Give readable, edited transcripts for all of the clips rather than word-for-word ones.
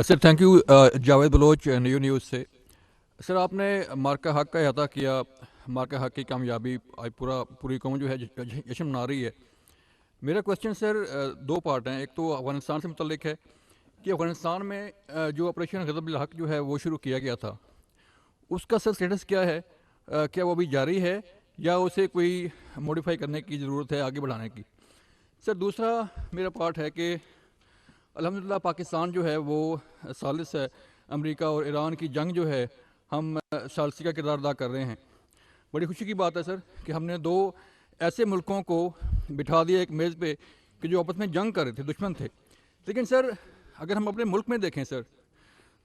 Sir thank you. Javed Baloch new news سے. سر آپ نے مارکا حق کا احاطہ کیا. مارکا حق کی کامیابی آج پوری قوم جو ہے جشن منا رہی ہے. میرا کوشچن سر دو پارٹ ہیں. ایک تو افغانستان سے متعلق ہے کہ افغانستان میں جو آپریشن غضب الحق جو ہے وہ شروع کیا گیا تھا, اس کا سر اسٹیٹس کیا ہے؟ کیا وہ ابھی جاری ہے یا اسے کوئی موڈیفائی کرنے کی ضرورت ہے, آگے بڑھانے کی؟ سر دوسرا میرا پارٹ ہے کہ الحمدللہ پاکستان جو ہے وہ ثالث ہے. امریکہ اور ایران کی جنگ جو ہے ہم ثالثی کا کردار ادا کر رہے ہیں. بڑی خوشی کی بات ہے سر کہ ہم نے دو ایسے ملکوں کو بٹھا دیا ایک میز پہ کہ جو آپس میں جنگ کر رہے تھے, دشمن تھے. لیکن سر اگر ہم اپنے ملک میں دیکھیں سر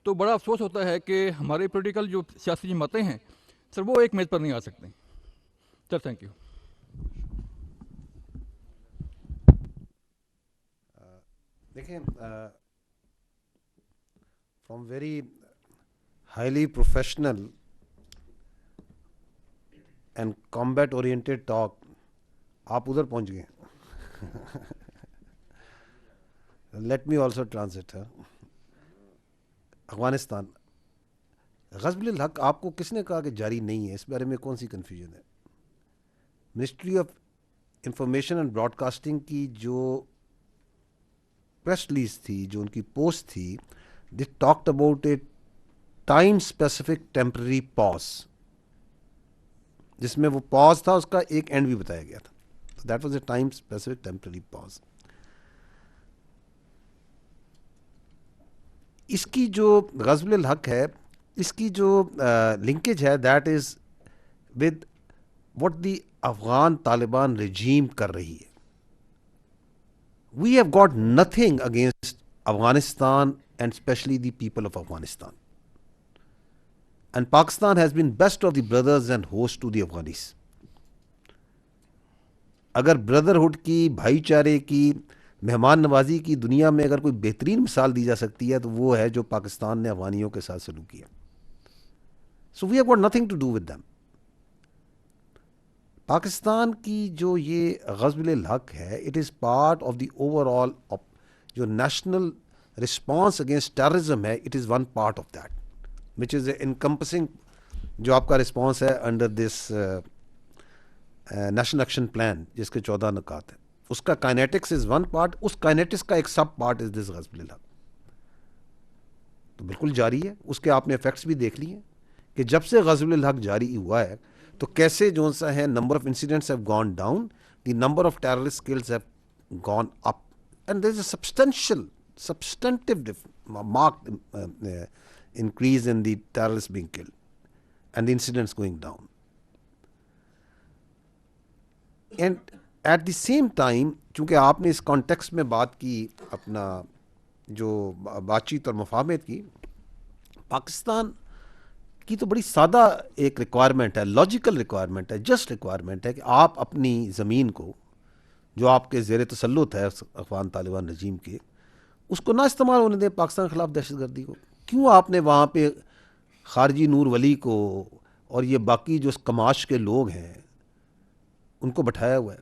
تو بڑا افسوس ہوتا ہے کہ ہمارے پولیٹیکل جو سیاسی جماعتیں ہیں سر وہ ایک میز پر نہیں آ سکتے. Sir thank you. دیکھیں, from very highly professional and combat oriented talk آپ ادھر پہنچ گئے. Let me also translate. Afghanistan غزب الحق آپ کو کس نے کہا کہ جاری نہیں ہے؟ اس بارے میں کون سی کنفیوژن ہے؟ Ministry of information and broadcasting کی جو پریس ریلیز تھی, جو ان کی پوسٹ تھی, they talked about a time specific temporary pause, جس میں وہ پاز تھا اس کا ایک اینڈ بھی بتایا گیا تھا. That was a time specific temporary pause. اس کی جو غزب الحق ہے, اس کی جو لنکیج ہے, that is with what the Afghan Taliban regime کر رہی ہے. We have got nothing against Afghanistan and especially the people of Afghanistan. And Pakistan has been best of the brothers and host to the Afghanis. اگر بردرہڈ کی, بھائی چارے کی, مہمان نوازی کی دنیا میں اگر کوئی بہترین مثال دی جا سکتی ہے تو وہ ہے جو پاکستان نے افغانیوں کے ساتھ سلوک کیا. So we have got nothing to do with them. Pakistan کی جو یہ غزب الحق ہے, it is part of the overall جو نیشنل رسپانس اگینسٹ ٹیررزم ہے, it is one part of that which is encompassing جو آپ کا رسپانس ہے under this national action plan جس کے 14 نکات ہیں. اس کا کائنیٹکس از ون پارٹ, اس کائنیٹکس کا ایک سب پارٹ از دس غزب الحق. تو بالکل جاری ہے. اس کے آپ نے افیکٹس بھی دیکھ لیے کہ جب سے غزب الحق جاری ہوا ہے تو کیسے جو سا ہے number of incidents have gone down, the number of terrorist kills have gone up, and there is a substantive marked increase in the terrorists being killed and the incidents going down. And at the same time, چونکہ آپ نے اس context میں بات کی, اپنا جو بات چیت اور مفاہمت کی, پاکستان کی تو بڑی سادہ ایک ریکوائرمنٹ ہے, لاجیکل ریکوائرمنٹ ہے, جسٹ ریکوائرمنٹ ہے کہ آپ اپنی زمین کو جو آپ کے زیر تسلط ہے افغان طالبان رجیم کے, اس کو نہ استعمال ہونے دیں پاکستان کے خلاف دہشت گردی کو. کیوں آپ نے وہاں پہ خارجی نور ولی کو اور یہ باقی جو کماش کے لوگ ہیں ان کو بٹھایا ہوا ہے؟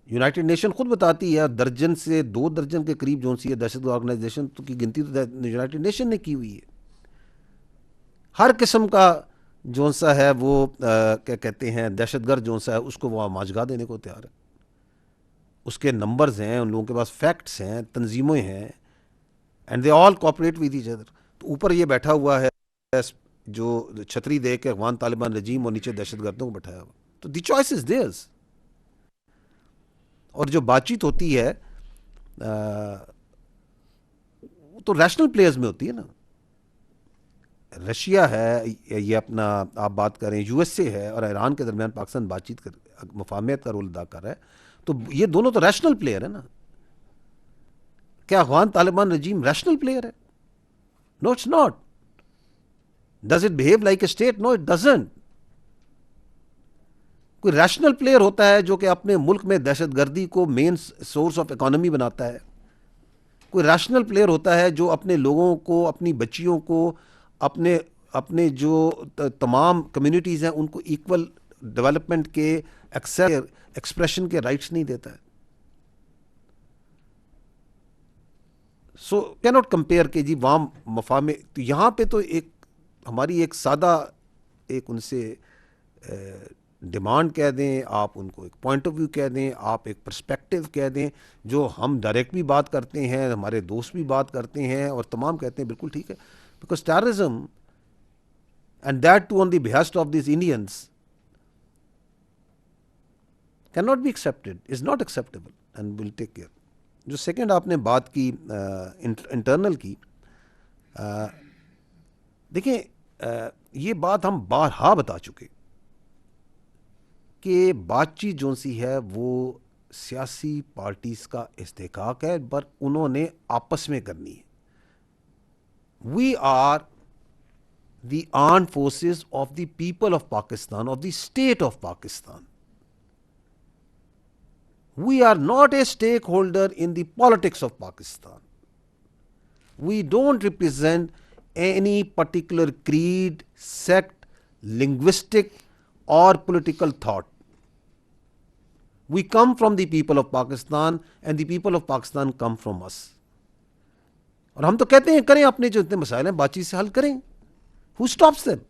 یونائٹڈ نیشن خود بتاتی ہے درجن سے 2 درجن کے قریب جو سی ہے دہشت گرد آرگنائزیشن کی گنتی تو یونائٹڈ نیشن نے کی ہوئی ہے. ہر قسم کا جو سا ہے وہ کیا کہتے ہیں دہشت گرد جو سا ہے اس کو وہ ماجگاہ دینے کو تیار ہے. اس کے نمبرز ہیں, ان لوگوں کے پاس فیکٹس ہیں, تنظیمیں ہیں, and they all cooperate with each other. تو اوپر یہ بیٹھا ہوا ہے جو چھتری دے کے افغان طالبان رجیم, اور نیچے دہشت گردوں کو بٹھایا ہوا. تو دی چوائس از دیئرز. اور جو بات چیت ہوتی ہے تو ریشنل پلیئرز میں ہوتی ہے نا. رشیا ہے, یہ اپنا آپ بات کریں یو ایس اے ہے, اور ایران کے درمیان پاکستان بات چیت کر مفاہمت کا رول ادا کر رہا ہے. تو یہ دونوں تو ریشنل پلیئر ہے نا. کیا Afghan Taliban regime rational player ہے؟ No it's not. Does it behave like a state? No it doesn't. کوئی ریشنل پلیئر ہوتا ہے جو کہ اپنے ملک میں دہشت گردی کو مین سورس آف اکانومی بناتا ہے. کوئی ریشنل پلیئر ہوتا ہے جو اپنے لوگوں کو, اپنی بچیوں کو, اپنے جو تمام کمیونٹیز ہیں ان کو ایکول ڈیولپمنٹ کے ایکسپریشن کے رائٹس نہیں دیتا ہے. سو کینٹ کمپیئر کہ جی وہاں مفاہم، تو یہاں پہ تو ایک ہماری ایک سادہ ایک ان سے ڈیمانڈ کہہ دیں، آپ ان کو ایک پوائنٹ آف ویو کہہ دیں، آپ ایک پرسپیکٹو کہہ دیں، جو ہم ڈائریکٹ بھی بات کرتے ہیں، ہمارے دوست بھی بات کرتے ہیں، اور تمام کہتے ہیں بالکل ٹھیک ہے. Because terrorism and that to on the behest of these Indians can not be accepted, is not acceptable and will take care. جو سیکنڈ آپ نے بات کی انٹرنل کی، دیکھیں یہ بات ہم بارہا بتا چکے کہ بات چیت جو سی ہے وہ سیاسی پارٹیز کا استحقاق ہے، پر انہوں نے آپس میں کرنی ہے. We are the armed forces of the people of Pakistan, of the state of Pakistan. We are not a stakeholder in the politics of Pakistan. We don't represent any particular creed, sect, linguistic or political thought. We come from the people of Pakistan and the people of Pakistan come from us. اور ہم تو کہتے ہیں کریں اپنے جو اتنے مسائل ہیں بات چیت سے حل کریں. Who stops them?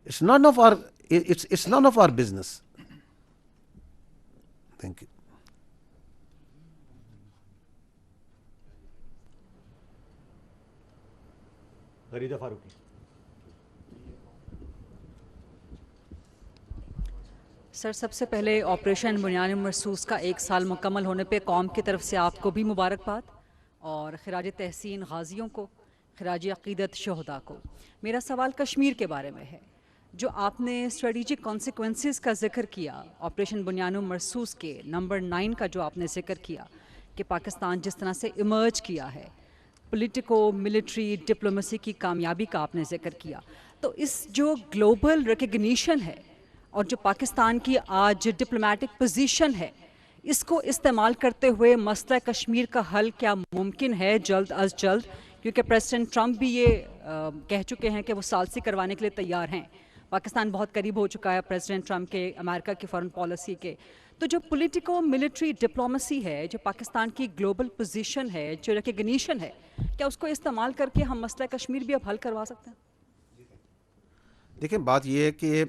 It's none of our business. Thank you. Gharida Farooqui. سر، سب سے پہلے آپریشن بنیان مرصوص کا 1 سال مکمل ہونے پہ قوم کی طرف سے آپ کو بھی مبارکباد، اور خراج تحسین غازیوں کو، خراج عقیدت شہداء کو. میرا سوال کشمیر کے بارے میں ہے. جو آپ نے اسٹریٹجک کانسیکوینسز کا ذکر کیا آپریشن بنیان مرصوص کے نمبر 9 کا جو آپ نے ذکر کیا کہ پاکستان جس طرح سے ایمرج کیا ہے، پولیٹیکو ملٹری ڈپلومیسی کی کامیابی کا آپ نے ذکر کیا، تو اس جو گلوبل ریکگنیشن ہے اور جو پاکستان کی آج ڈپلومیٹک پوزیشن ہے، اس کو استعمال کرتے ہوئے مسئلہ کشمیر کا حل کیا ممکن ہے جلد از جلد؟ کیونکہ پریزیڈنٹ ٹرمپ بھی یہ کہہ چکے ہیں کہ وہ ثالثی کروانے کے لیے تیار ہیں. پاکستان بہت قریب ہو چکا ہے پریزیڈنٹ ٹرمپ کے، امریکہ کی فارن پالیسی کے. تو جو پولیٹیکو ملٹری ڈپلومیسی ہے، جو پاکستان کی گلوبل پوزیشن ہے، جو ریکگنیشن ہے، کیا اس کو استعمال کر کے ہم مسئلہ کشمیر بھی اب حل کروا سکتے ہیں؟ دیکھیں بات یہ ہے کہ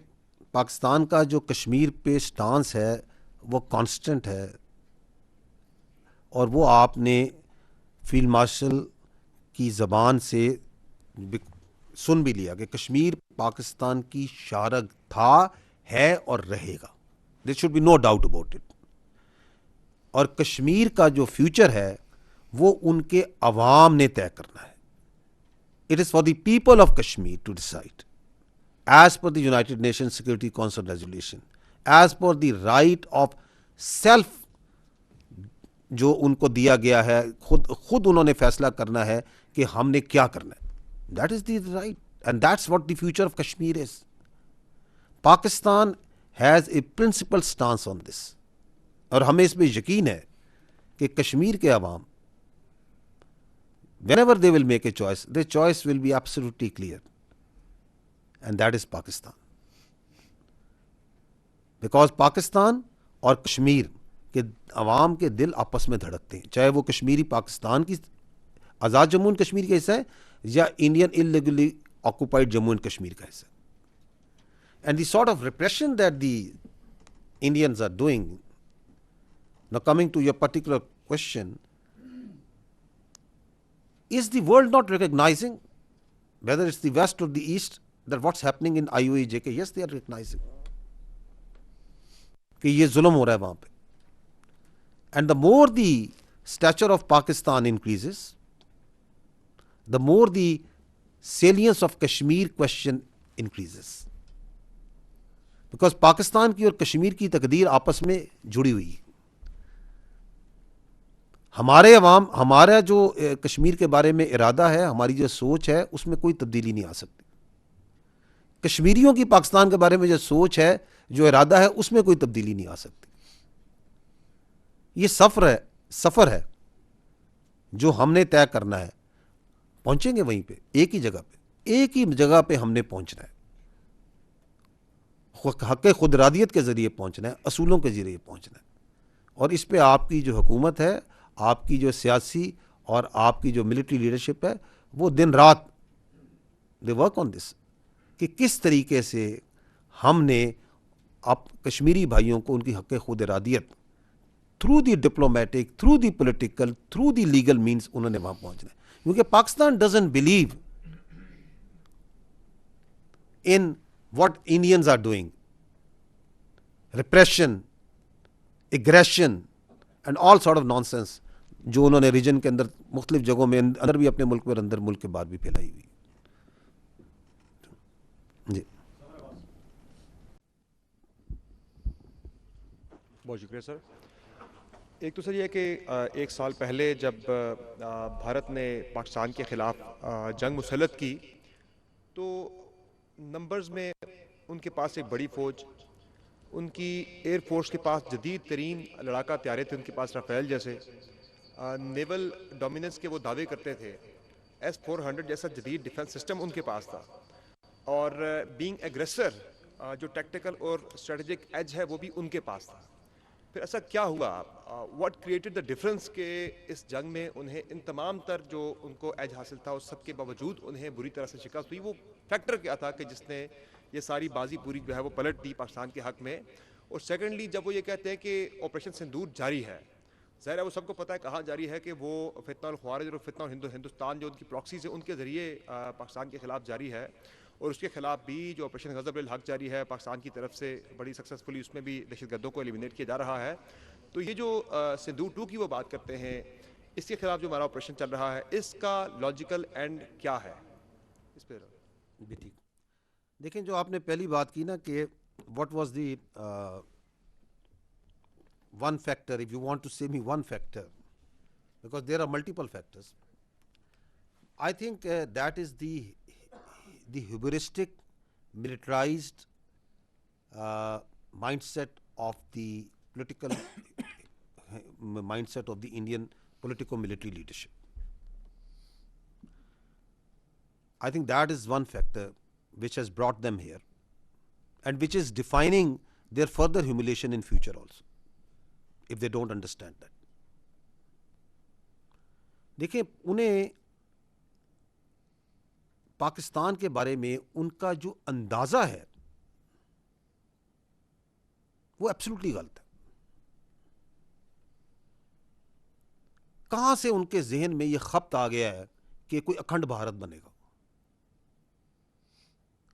پاکستان کا جو کشمیر پہ سٹانس ہے وہ کانسٹنٹ ہے، اور وہ آپ نے فیلڈ مارشل کی زبان سے سن بھی لیا کہ کشمیر پاکستان کی شارگ تھا، ہے اور رہے گا. There should be no doubt about it. اور کشمیر کا جو فیوچر ہے وہ ان کے عوام نے طے کرنا ہے. It is for the people of Kashmir to decide as per the United Nation security council resolution, as per the right of self جو ان کو دیا گیا ہے. خود انہوں نے فیصلہ کرنا ہے کہ ہم نے کیا کرنا ہے. That is the right and that's what the future of Kashmir is. Pakistan has a principle stance on this, اور ہمیں اس پہ یقین ہے کہ کشمیر کے عوام whenever they will make a choice, their choice will be absolutely clear, and that is Pakistan. Because Pakistan اور کشمیر کے عوام کے دل آپس میں دھڑکتے ہیں، چاہے وہ کشمیری پاکستان کی آزاد جموں اینڈ کشمیر کا حصہ ہے یا Indian illegally occupied Jammu and Kashmir کا حصہ ہے. And the sort of repression that the Indians are doing, now coming to your particular question, is the world not recognizing, whether it's the West or the East, that what's happening in IOAJK? Yes, they are recognizing کہ یہ ظلم ہو رہا ہے وہاں پہ. And the more the stature of Pakistan increases, the more the salience of Kashmir question increases. Because Pakistan کی اور کشمیر کی تقدیر آپس میں جڑی ہوئی ہے. ہمارے عوام، ہمارا جو کشمیر کے بارے میں ارادہ ہے، ہماری جو سوچ ہے، اس میں کوئی تبدیلی نہیں آ سکتی. کشمیریوں کی پاکستان کے بارے میں جو سوچ ہے، جو ارادہ ہے، اس میں کوئی تبدیلی نہیں آ سکتی. یہ سفر ہے جو ہم نے طے کرنا ہے. پہنچیں گے وہیں پہ، ایک ہی جگہ پہ ہم نے پہنچنا ہے. حق خود ارادیت کے ذریعے پہنچنا ہے، اصولوں کے ذریعے پہنچنا ہے. اور اس پہ آپ کی جو حکومت ہے، آپ کی جو سیاسی اور آپ کی جو ملٹری لیڈرشپ ہے وہ دن رات دے ورک آن دس کہ کس طریقے سے ہم نے اب کشمیری بھائیوں کو ان کی حق خود ارادیت through the diplomatic, through the political, through the legal means انہوں نے وہاں پہنچنا ہے. کیونکہ Pakistan doesn't believe in what Indians are doing, repression, aggression and all sort of nonsense جو انہوں نے ریجن کے اندر مختلف جگہوں میں اندر بھی اپنے ملک میں اندر ملک کے بعد بھی پھیلائی ہوئی. جی بہت شکریہ سر. ایک تو سر یہ کہ ایک سال پہلے جب بھارت نے پاکستان کے خلاف جنگ مسلط کی تو نمبرز میں ان کے پاس ایک بڑی فوج, ان کی ایئر فورس کے پاس جدید ترین لڑاکا طیارے تھے, ان کے پاس رافیل جیسے نیول ڈومیننس کے وہ دعوے کرتے تھے, S-400 جیسا جدید ڈیفنس سسٹم ان کے پاس تھا, اور بینگ ایگریسر جو ٹیکٹیکل اور اسٹریٹجک ایج ہے وہ بھی ان کے پاس تھا. پھر ایسا کیا ہوا, واٹ کریٹڈ دا ڈفرنس کہ اس جنگ میں انہیں ان تمام تر جو ان کو ایج حاصل تھا اس سب کے باوجود انہیں بری طرح سے شکست ہوئی؟ وہ فیکٹر کیا تھا کہ جس نے یہ ساری بازی پوری جو ہے وہ پلٹ دی پاکستان کے حق میں؟ اور سیکنڈلی جب وہ یہ کہتے ہیں کہ آپریشن سندور جاری ہے, ظاہر ہے وہ سب کو پتہ ہے کہاں جاری ہے, کہ وہ فتنہ الخوارج اور فتنہ ہندوستان جو ان کی پراکسیز ہیں ان کے ذریعے پاکستان کے خلاف جاری ہے, اور اس کے خلاف بھی جو آپریشن غضب الحق جاری ہے پاکستان کی طرف سے بڑی سکسیزفلی, اس میں بھی دہشت گردوں کو ایلیمینیٹ کیا جا رہا ہے. تو یہ جو سندور 2 کی وہ بات کرتے ہیں, اس کے خلاف جو ہمارا آپریشن چل رہا ہے, اس کا لاجیکل اینڈ کیا ہے؟ اس پہ بھی ٹھیک. دیکھیں جو آپ نے پہلی بات کی نا کہ what was the one factor, if you want to see me one factor, because there are multiple factors, I think that is the hubristic militarized mindset of the political mindset of the Indian politico-military leadership. I think that is one factor which has brought them here and which is defining their further humiliation in future also, if they don't understand that. دیکھیں انہیں پاکستان کے بارے میں ان کا جو اندازہ ہے وہ ایبسلوٹلی غلط ہے. کہاں سے ان کے ذہن میں یہ خبت آ گیا ہے کہ کوئی اکھنڈ بھارت بنے گا؟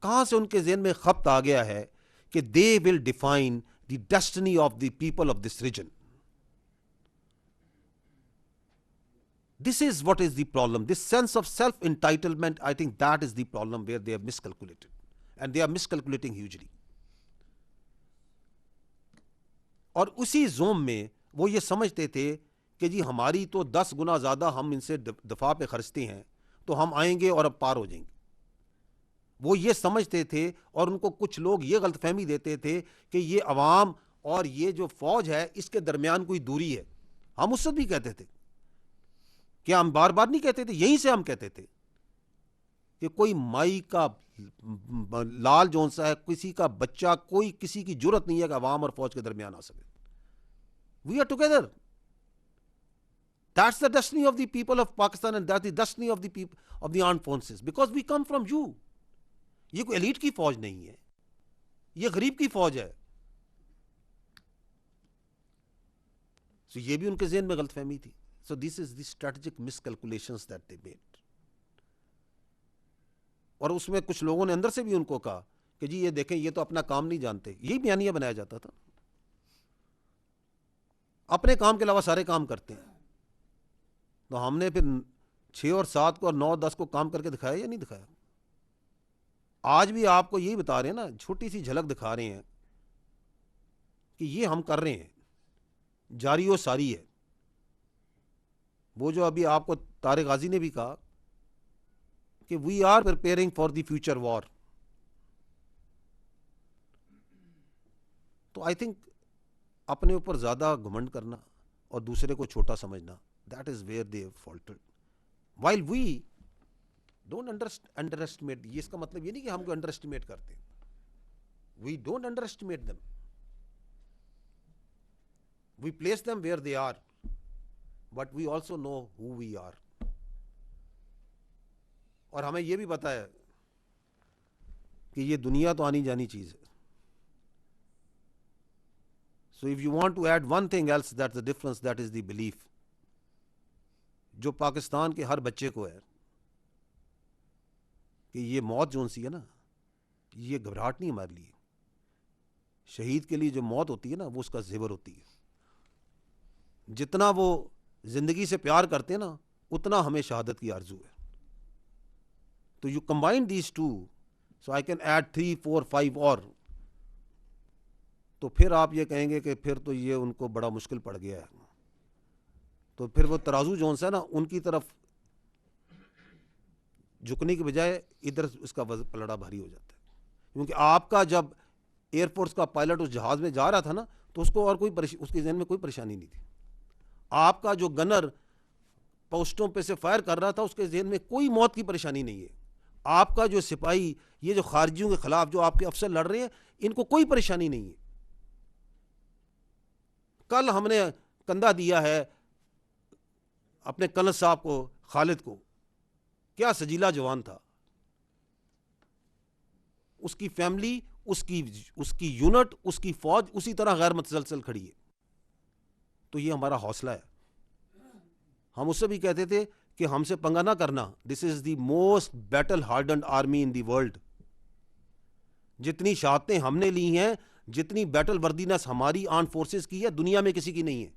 کہاں سے ان کے ذہن میں خبت آ گیا ہے کہ they will define the destiny of the people of this region? This is what is the problem. This sense of self-entitlement, I think that is the problem where they have miscalculated. And they are miscalculating hugely. اور اسی zoom میں وہ یہ سمجھتے تھے کہ جی ہماری تو 10 گنا زیادہ ہم ان سے دفاع پہ خرچتے ہیں تو ہم آئیں گے اور اب پار ہو جائیں گے. وہ یہ سمجھتے تھے, اور ان کو کچھ لوگ یہ غلط فہمی دیتے تھے کہ یہ عوام اور یہ جو فوج ہے اس کے درمیان کوئی دوری ہے. ہم اس سے بھی کہتے تھے, کیا ہم بار بار نہیں کہتے تھے؟ یہیں سے ہم کہتے تھے کہ کوئی مائی کا لال جون سا ہے, کسی کا بچہ, کوئی کسی کی جرت نہیں ہے کہ عوام اور فوج کے درمیان آ سکے. We are together. That's the destiny of the people of Pakistan and that's the destiny of the people of the armed forces, because we come from you. یہ کوئی ایلیٹ کی فوج نہیں ہے, یہ غریب کی فوج ہے. سو یہ بھی ان کے ذہن میں غلط فہمی تھی. So this is the strategic miscalculations that they made. اور اس میں کچھ لوگوں نے اندر سے بھی ان کو کہا کہ جی یہ دیکھیں یہ تو اپنا کام نہیں جانتے. یہی بیانیہ بنایا جاتا تھا, اپنے کام کے علاوہ سارے کام کرتے ہیں. تو ہم نے پھر 6 اور 7 کو اور 9 اور 10 کو کام کر کے دکھایا یا نہیں دکھایا؟ آج بھی آپ کو یہی بتا رہے ہیں نا, چھوٹی سی جھلک دکھا رہے ہیں کہ یہ ہم کر رہے ہیں, جاری و ساری ہے. وہ جو ابھی آپ کو طارق غازی نے بھی کہا کہ we are preparing for the future war. تو آئی تھنک اپنے اوپر زیادہ گھمنڈ کرنا اور دوسرے کو چھوٹا سمجھنا, that is where they faulted. While we don't underestimate, یہ اس کا مطلب یہ نہیں کہ ہم کو انڈر ایسٹیمیٹ کرتے. We don't underestimate them, we place them where they are. but we also know who we are. اور ہمیں یہ بھی پتا ہے کہ یہ دنیا تو آنی جانی چیز ہے. So if you want to add one thing else, that's the difference, that is the belief. جو پاکستان کے ہر بچے کو ہے کہ یہ موت جون سی ہے نا, یہ گھبراہٹ نہیں ہمارے لیے. شہید کے لیے جو موت ہوتی ہے نا, وہ اس کا زیور ہوتی ہے. جتنا وہ زندگی سے پیار کرتے ہیں نا, اتنا ہمیں شہادت کی آرزو ہے. تو you combine these two, so I can add 3, 4, 5 اور, تو پھر آپ یہ کہیں گے کہ پھر تو یہ ان کو بڑا مشکل پڑ گیا ہے. تو پھر وہ ترازو جون سا ہے نا, ان کی طرف جھکنے کی بجائے ادھر اس کا وزن پلڑا بھاری ہو جاتا ہے. کیونکہ آپ کا جب ایئر فورس کا پائلٹ اس جہاز میں جا رہا تھا نا, تو اس کو اور کوئی اس کے ذہن میں کوئی پریشانی نہیں تھی. آپ کا جو گنر پوسٹوں پہ سے فائر کر رہا تھا, اس کے ذہن میں کوئی موت کی پریشانی نہیں ہے. آپ کا جو سپاہی, یہ جو خارجیوں کے خلاف جو آپ کے افسر لڑ رہے ہیں, ان کو کوئی پریشانی نہیں ہے. کل ہم نے کندھا دیا ہے اپنے کنر صاحب کو, خالد کو, کیا سجیلا جوان تھا. اس کی فیملی, اس کی یونٹ, اس کی فوج اسی طرح غیر متسلسل کھڑی ہے. تو یہ ہمارا حوصلہ ہے. ہم اس سے بھی کہتے تھے کہ ہم سے پنگا نہ کرنا, this is the most battle hardened army in the world. جتنی شہادتیں ہم نے لی ہیں, جتنی بیٹل وردینس ہماری آرم فورسز کی ہے, دنیا میں کسی کی نہیں ہے.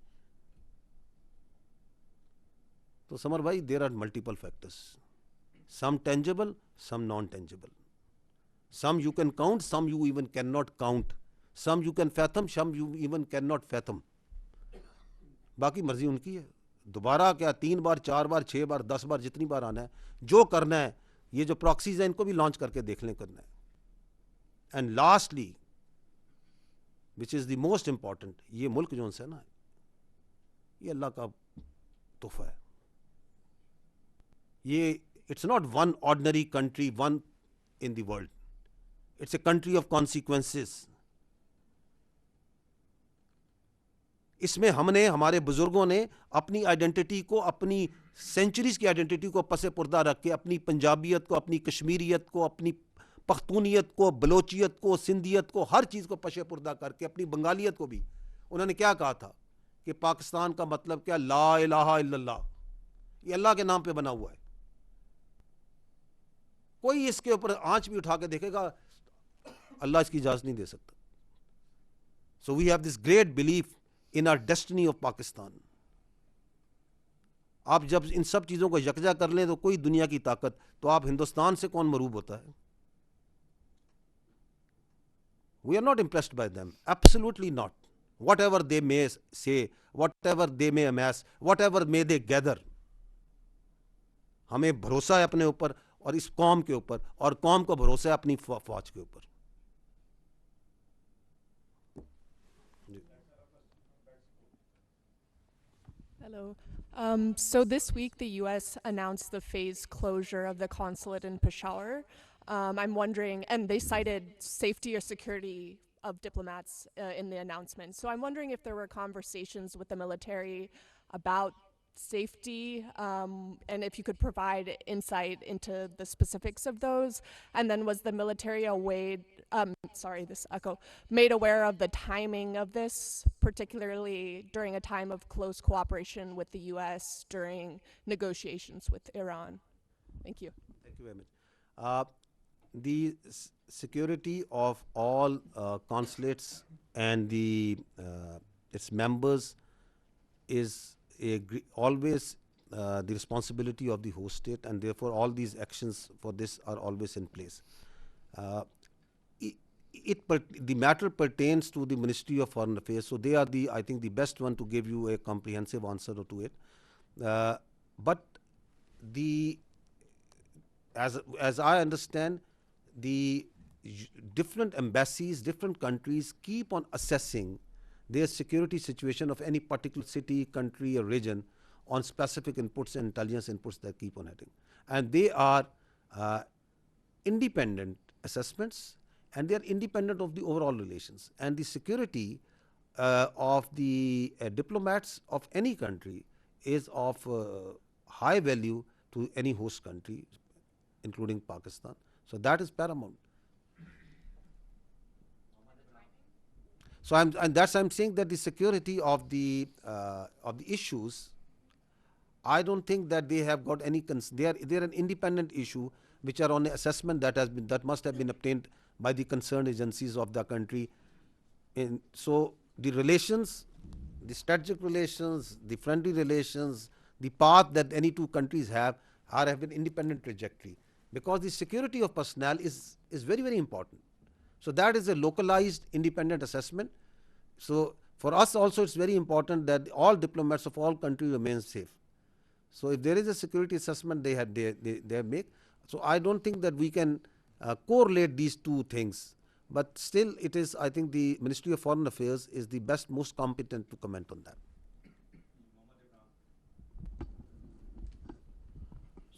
تو سمر بھائی, there are multiple factors, some tangible, some non tangible, some you can count, some you even can not count, some you can fathom, some you even can not fathom. باقی مرضی ان کی ہے. دوبارہ کیا 3 بار 4 بار 6 بار 10 بار جتنی بار آنا ہے, جو کرنا ہے, یہ جو پراکسیز ہیں ان کو بھی لانچ کر کے دیکھ لیں کرنا ہے. And lastly which is the most important, یہ ملک جو ہے نا, یہ اللہ کا تحفہ ہے. یہ it's not one ordinary country, one in the world, it's a country of consequences. اس میں ہم نے, ہمارے بزرگوں نے اپنی آئیڈینٹی کو, اپنی سینچریز کی آئیڈینٹی کو پس پردہ رکھ کے, اپنی پنجابیت کو, اپنی کشمیریت کو, اپنی پختونیت کو, بلوچیت کو, سندھیت کو, ہر چیز کو پس پردہ کر کے, اپنی بنگالیت کو بھی. انہوں نے کیا کہا تھا کہ پاکستان کا مطلب کیا, لا الہ الا اللہ, یہ اللہ کے نام پہ بنا ہوا ہے. کوئی اس کے اوپر آنچ بھی اٹھا کے دیکھے گا, اللہ اس کی اجازت نہیں دے سکتا. So we have this great belief in our destiny of Pakistan. آپ جب ان سب چیزوں کو یکجا کر لیں تو کوئی دنیا کی طاقت, تو آپ ہندوستان سے کون مروب ہوتا ہے؟ We are not impressed by them, absolutely not. Whatever they may say, whatever they may amass, whatever may they gather, ہمیں بھروسہ ہے اپنے اوپر اور اس قوم کے اوپر, اور قوم کو بھروسہ ہے اپنی فوج کے اوپر. Hello. So this week, the U.S. announced the phased closure of the consulate in Peshawar. I'm wondering, and they cited safety or security of diplomats in the announcement. So I'm wondering if there were conversations with the military about safety, and if you could provide insight into the specifics of those. And then was the military made aware of the timing of this, particularly during a time of close cooperation with the U.S. during negotiations with Iran? Thank you. Thank you very much. The security of all consulates and its members is always the responsibility of the host state, and therefore all these actions for this are always in place. The matter pertains to the Ministry of Foreign Affairs, so they are I think the best one to give you a comprehensive answer to it. But as I understand, the different embassies, different countries keep on assessing their security situation of any particular city, country or region on specific inputs and intelligence inputs that keep on hitting. And they are independent assessments, and they are independent of the overall relations. And the security of the diplomats of any country is of high value to any host country, including Pakistan. So that is paramount. So I'm saying that the security of the issues, I don't think that they have got any they're an independent issue which are on assessment that must have been obtained by the concerned agencies of the country. So the relations, the strategic relations, the friendly relations, the path that any two countries have an independent trajectory, because the security of personnel is very, very important. So that is a localized independent assessment. So for us also it's very important that all diplomats of all countries remain safe. So if there is a security assessment they make, so I don't think that we can correlate these two things. But still it is, I think the Ministry of Foreign Affairs is the most competent to comment on that.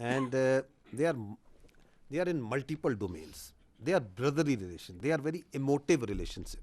and they are in multiple domains. They are brotherly relations. They are very emotive relationship.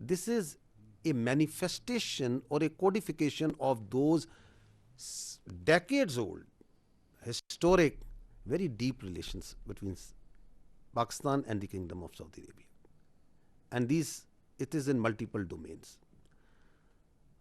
this is a manifestation or a codification of those decades old, historic, very deep relations between Pakistan and the Kingdom of Saudi Arabia. And it is in multiple domains.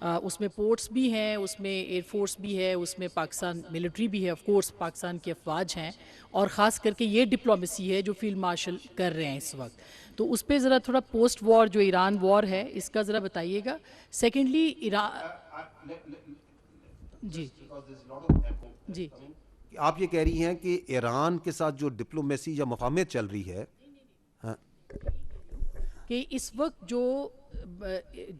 اس میں ports بھی ہیں, اس میں air force بھی ہے, اس میں Pakistan military بھی ہے, آف کورس پاکستان کی افواج ہیں, اور خاص کر کے یہ ڈپلومیسی ہے جو فیلڈ مارشل کر رہے ہیں اس وقت. تو اس پہ ذرا تھوڑا پوسٹ وار جو ایران وار ہے اس کا ذرا بتائیے گا. سیکنڈلی ایران جی جی آپ یہ کہہ رہی ہیں کہ ایران کے ساتھ جو ڈپلومیسی یا مفاہمت چل رہی ہے, کہ اس وقت جو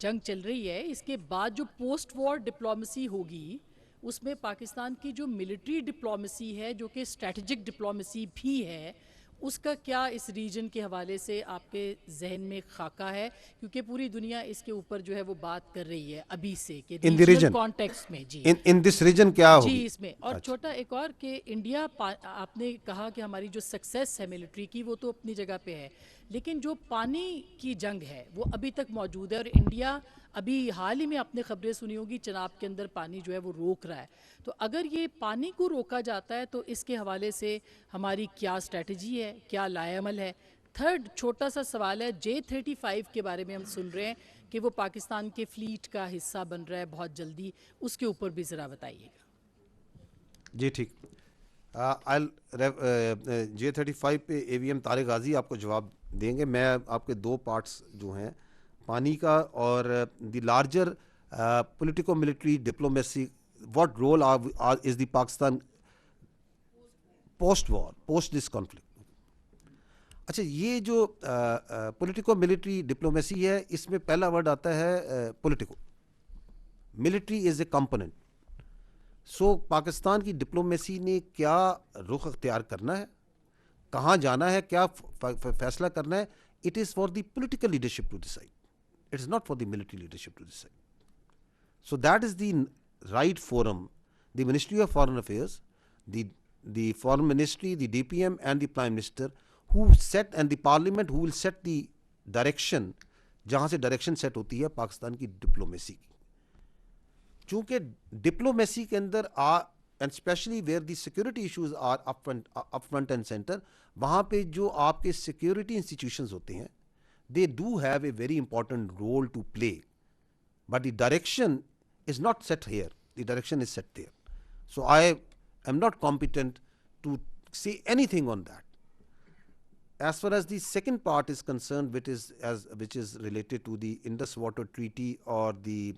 جنگ چل رہی ہے اس کے بعد جو پوسٹ وار ڈپلومیسی ہوگی اس میں پاکستان کی جو ملٹری ڈپلومیسی ہے جو کہ اسٹریٹجک ڈپلومیسی بھی ہے, اس کا کیا اس ریجن کے حوالے سے آپ کے ذہن میں خاکہ ہے, کیونکہ پوری دنیا اس کے اوپر جو ہے وہ بات کر رہی ہے ابھی سے کہ ریجنل کانٹیکسٹ میں. جی ان دس ریجن کیا ہوگی جی اس میں. اور چھوٹا ایک اور کہ انڈیا, آپ نے کہا کہ ہماری جو سکسیس ہے ملٹری کی وہ تو اپنی جگہ پہ ہے, لیکن جو پانی کی جنگ ہے وہ ابھی تک موجود ہے, اور انڈیا ابھی حال ہی میں آپ نے خبریں سنی ہوگی چناب کے اندر پانی جو ہے وہ روک رہا ہے. تو اگر یہ پانی کو روکا جاتا ہے تو اس کے حوالے سے ہماری کیا اسٹریٹجی ہے, کیا لائے عمل ہے. تھرڈ چھوٹا سا سوال ہے, J-35 کے بارے میں ہم سن رہے ہیں کہ وہ پاکستان کے فلیٹ کا حصہ بن رہا ہے بہت جلدی, اس کے اوپر بھی ذرا بتائیے گا. جی ٹھیک. J-35 پہ AVM طارق غازی آپ کو جواب دیں گے. میں آپ کے دو پارٹس جو ہیں پانی کا اور the larger politico military diplomacy, what role is the Pakistan post war, post this conflict. اچھا, یہ جو پولیٹیکو ملٹری ڈپلومیسی ہے اس میں پہلا ورڈ آتا ہے پولیٹیکو. ملٹری از اے کمپوننٹ. سو پاکستان کی ڈپلومیسی نے کیا رخ اختیار کرنا ہے, کہاں جانا ہے, کیا فیصلہ کرنا ہے, it is for the political leadership to decide, it is not for the military leadership to decide. So that is the right forum, the ministry of foreign affairs, the foreign ministry, the DPM and the prime minister who set and the parliament who will set the direction, جہاں سے direction set ہوتی ہے پاکستان کی diplomacy کی. چونکہ diplomacy کے اندر and especially where the security issues are up front and center, وہاں پہ جو آپ کے security institutions ہوتے ہیں they do have a very important role to play, but the direction is not set here, the direction is set there. So I am not competent to say anything on that. As far as the second part is concerned, which is related to the Indus Water Treaty or the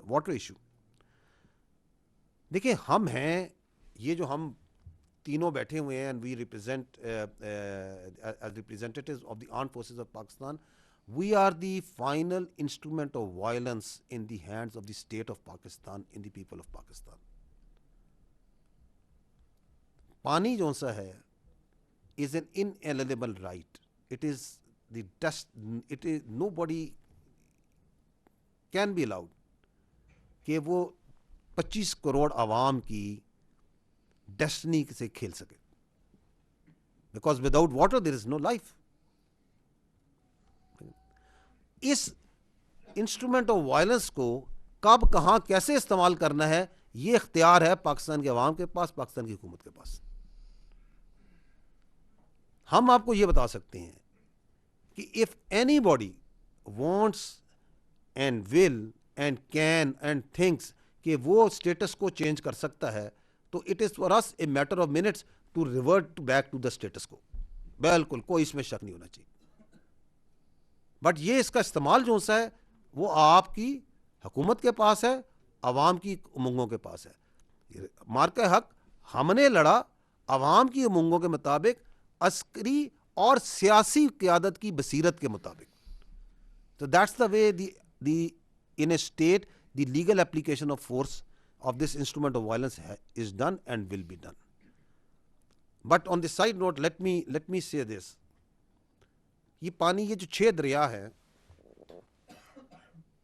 water issue. دیکھیں, ہم ہیں یہ جو ہم تینوں بیٹھے ہوئے ہیں and we represent as representatives of the armed forces of Pakistan, we are the final instrument of violence in the hands of the state of Pakistan, in the people of Pakistan. پانی جو سا ہے is an inalienable right. It is the it is, nobody can be allowed کہ وہ 25 کروڑ عوام کی destiny سے کھیل سکے, because without water there is no life. اس انسٹرومنٹ آف وائلنس کو کب, کہاں, کیسے استعمال کرنا ہے, یہ اختیار ہے پاکستان کے عوام کے پاس, پاکستان کی حکومت کے پاس. ہم آپ کو یہ بتا سکتے ہیں کہ if anybody wants and will and can and thinks کہ وہ اسٹیٹس کو چینج کر سکتا ہے, تو it is for us a matter of minutes to revert back to the status quo. بالکل کوئی اس میں شک نہیں ہونا چاہیے. بٹ یہ اس کا استعمال جو سا ہے وہ آپ کی حکومت کے پاس ہے, عوام کی امنگوں کے پاس ہے. مارکہ حق ہم نے لڑا عوام کی امنگوں کے مطابق, عسکری اور سیاسی قیادت کی بصیرت کے مطابق. تو that's the way the in a state the legal application of force of this instrument of violence is done and will be done. But on the side note, let me say this. یہ پانی, یہ جو 6 دریا ہیں,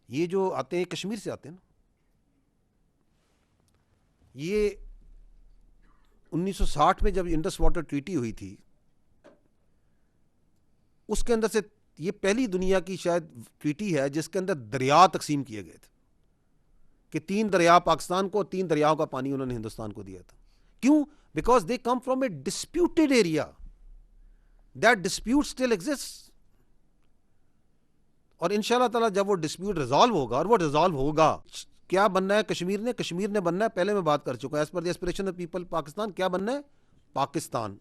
یہ جو آتے ہیں کشمیر سے آتے ہیں نا, یہ 1960 میں جب انڈس واٹر ٹریٹی ہوئی تھی, اس کے اندر سے یہ پہلی دنیا کی شاید ٹریٹی ہے جس کے اندر دریا تقسیم کیے گئے تھے کہ 3 دریا پاکستان کو, 3 دریاؤں کا پانی انہوں نے ہندوستان کو دیا تھا. کیوں؟ Because they come from a disputed area. That dispute still exist. اور انشاءاللہ تعالیٰ جب وہ ڈسپیوٹ ریزالو ہوگا، اور وہ ریزالو ہوگا، کیا بننا ہے کشمیر نے بننا ہے، پہلے میں بات کر چکا ہوں، as per the aspiration of people Pakistan کیا بننا ہے؟ پاکستان.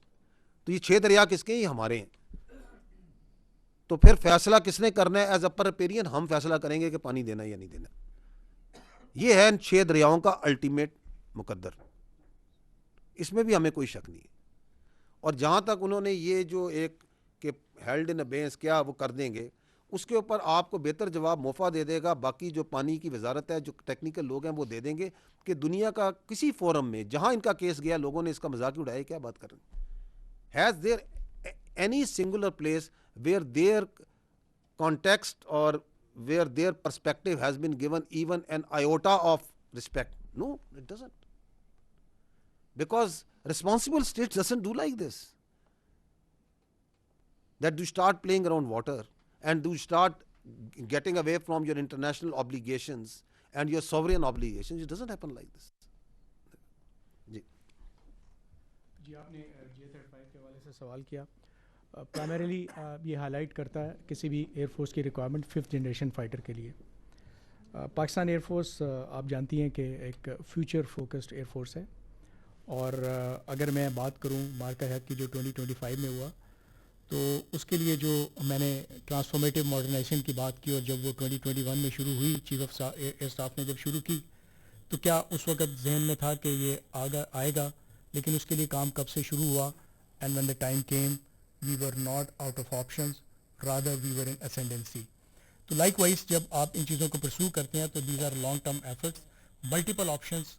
تو یہ 6 دریا کس کے ہیں؟ یہ ہمارے ہیں. تو پھر فیصلہ کس نے کرنا ہے؟ ایز اپر ریپیرین ہم فیصلہ کریں گے کہ پانی دینا ہے یا نہیں دینا. یہ ہے ان 6 دریاؤں کا الٹیمیٹ مقدر، اس میں بھی ہمیں کوئی شک نہیں ہے. اور جہاں تک انہوں نے یہ جو ایک کہ ہیلڈ ان ابینس کیا وہ کر دیں گے، اس کے اوپر آپ کو بہتر جواب موفا دے دے گا. باقی جو پانی کی وزارت ہے، جو ٹیکنیکل لوگ ہیں، وہ دے دیں گے کہ دنیا کا کسی فورم میں جہاں ان کا کیس گیا لوگوں نے اس کا مذاق اڑایا. کیا بات کر رہے ہیں؟ Has there any singular place where their context اور where their perspective has been given even an iota of respect? No, it doesn't. Because responsible states doesn't do like this. That you start playing around water and you start getting away from your international obligations and your sovereign obligations. It doesn't happen like this. جی آپ نے J-35 کے حوالے سے سوال کیا. Primarily یہ high light کرتا ہے کسی بھی ایئر فورس کی ریکوائرمنٹ 5th جنریشن فائٹر کے لیے. پاکستان ایئر فورس آپ جانتی ہیں کہ ایک فیوچر فوکسڈ ایئر فورس ہے، اور اگر میں بات کروں مارکا حق کی جو 2025 میں ہوا، تو اس کے لیے جو میں نے ٹرانسفارمیٹیو ماڈرنائزیشن کی بات کی، اور جب وہ 2021 میں شروع ہوئی، چیف آف ایئر اسٹاف نے جب شروع کی، تو کیا اس وقت ذہن میں تھا کہ یہ آئے گا؟ لیکن اس کے لیے کام کب سے شروع ہوا؟ And when the time came we were not out of options, rather we were in ascendancy. تو لائک وائز جب آپ ان چیزوں کو پرسو کرتے ہیں تو these are long term efforts. Multiple options